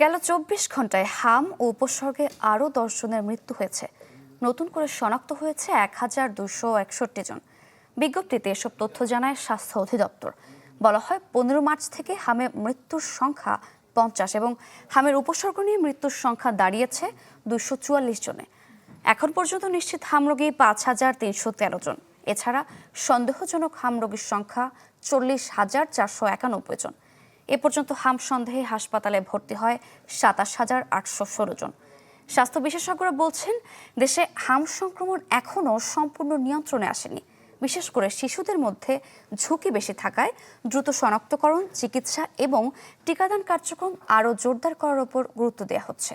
গেল ২৪ ঘন্টায় হাম ও উপসর্গে আরও ১০ জনের মৃত্যু হয়েছে। নতুন করে শনাক্ত হয়েছে ১,২৬১ জন। বিজ্ঞপ্তিতে এসব তথ্য জানায় স্বাস্থ্য অধিদপ্তর। বলা হয় ১৫ মার্চ থেকে হামে মৃত্যুর সংখ্যা ৫০ এবং হামের উপসর্গ নিয়ে মৃত্যুর সংখ্যা দাঁড়িয়েছে ২৪৪ জনে। এখন পর্যন্ত নিশ্চিত হাম রোগী ৫,৩১৩ জন। এছাড়া সন্দেহজনক হাম রোগীর সংখ্যা ৪০,৪৯১ জন। এ পর্যন্ত হাম সন্দেহে হাসপাতালে ভর্তি হয় ২৭,৮১৬ জন। স্বাস্থ্য বিশেষজ্ঞরা বলছেন, দেশে হাম সংক্রমণ এখনও সম্পূর্ণ নিয়ন্ত্রণে আসেনি। বিশেষ করে শিশুদের মধ্যে ঝুঁকি বেশি থাকায় দ্রুত শনাক্তকরণ, চিকিৎসা এবং টিকাদান কার্যক্রম আরও জোরদার করার উপর গুরুত্ব দেওয়া হচ্ছে।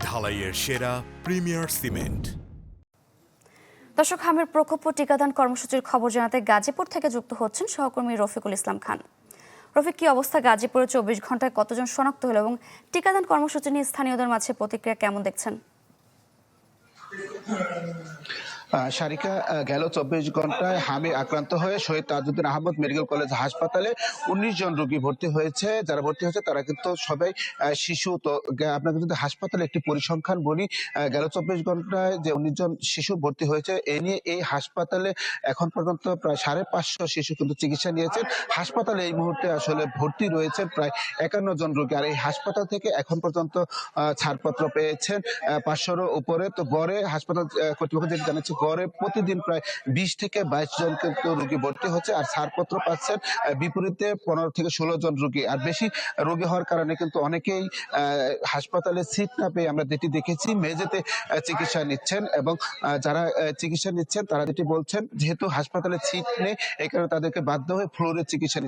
ঢালাইয়ের সেরা প্রিমিয়ার সিমেন্ট। দর্শক, হামের প্রকোপ ও টিকাদান কর্মসূচির খবর জানাতে গাজীপুর থেকে যুক্ত হচ্ছেন সহকর্মী রফিকুল ইসলাম খান। রফিক, কি অবস্থা গাজীপুরে ২৪ ঘন্টায় কতজন শনাক্ত হলো এবং টিকাদান কর্মসূচি নিয়ে স্থানীয়দের মাঝে প্রতিক্রিয়া কেমন দেখছেন? সারিকা, গেল ২৪ ঘন্টায় হামে আক্রান্ত হয়ে শহীদ তাজউদ্দিন আহমদ মেডিকেল কলেজ হাসপাতালে ১৯ জন রোগী ভর্তি হয়েছে। যারা ভর্তি হয়েছে তারা কিন্তু সবাই শিশু। তো আপনাকে যদি হাসপাতালে একটি পরিসংখ্যান বলি, গেল ২৪ ঘন্টায় যে ১৯ জন শিশু ভর্তি হয়েছে, এ নিয়ে এই হাসপাতালে এখন পর্যন্ত প্রায় ৫৫০ শিশু কিন্তু চিকিৎসা নিয়েছেন। হাসপাতালে এই মুহূর্তে আসলে ভর্তি রয়েছে প্রায় ৫১ জন রোগী। আর এই হাসপাতাল থেকে এখন পর্যন্ত ছাড়পত্র পেয়েছেন ৫০০-র উপরে। তো গড়ে হাসপাতাল কর্তৃপক্ষ যেটা জানাচ্ছে, গড়ে প্রতিদিন প্রায় ২০ থেকে ২২ জন কিন্তু রোগী ভর্তি হচ্ছে, আর ছাড়পত্র পাচ্ছেন বিপরীতে ১৫ থেকে ১৬ জন রোগী। আর বেশি রোগী হওয়ার কারণে কিন্তু অনেকেই হাসপাতালে সিট না পেয়ে আমরা যেটি দেখেছি মেঝেতে চিকিৎসা নিচ্ছেন। এবং যারা চিকিৎসা নিচ্ছেন তারা যেটি বলছেন, যেহেতু হাসপাতালে সিট নেই এই কারণে তাদেরকে বাধ্য হয়ে ফ্লোরে চিকিৎসা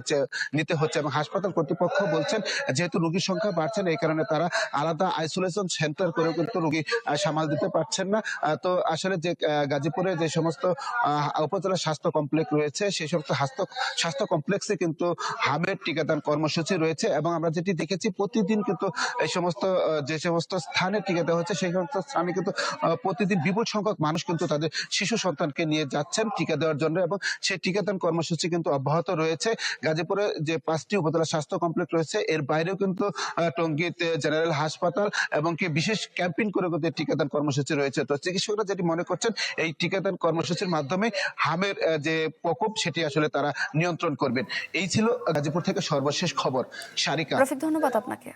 নিতে হচ্ছে। এবং হাসপাতাল কর্তৃপক্ষ বলছেন, যেহেতু রোগীর সংখ্যা বাড়ছে না এই কারণে তারা আলাদা আইসোলেশন সেন্টার করেও কিন্তু রোগী সামাল দিতে পারছেন না। তো আসলে যে গাজীপুরে যে সমস্ত উপজেলা স্বাস্থ্য কমপ্লেক্স রয়েছে সেই সমস্ত স্বাস্থ্য কমপ্লেক্সে কিন্তু হামের টিকাদান কর্মসূচি রয়েছে। এবং আমরা যেটি দেখেছি, প্রতিদিন কিন্তু এই সমস্ত যে সমস্ত স্থানে টিকা দেওয়া হচ্ছে সেই সমস্ত স্থানে কিন্তু প্রতিদিন বিপুল সংখ্যক মানুষ কিন্তু তাদের শিশু সন্তানকে নিয়ে যাচ্ছেন টিকা দেওয়ার জন্য। এবং সেই টিকাদান কর্মসূচি কিন্তু অব্যাহত রয়েছে। গাজীপুরে যে ৫টি উপজেলা স্বাস্থ্য কমপ্লেক্স রয়েছে এর বাইরেও কিন্তু টঙ্গীতে জেনারেল হাসপাতাল এবং কি বিশেষ ক্যাম্পিং করে কিন্তু টিকাদান কর্মসূচি রয়েছে। তো চিকিৎসকরা যেটি মনে করছেন, এই টিকাদান কর্মসূচির মাধ্যমে হামের যে প্রকোপ সেটি আসলে তারা নিয়ন্ত্রণ করবেন। এই ছিল গাজীপুর থেকে সর্বশেষ খবর। সারিকা, রফিক, ধন্যবাদ আপনাকে।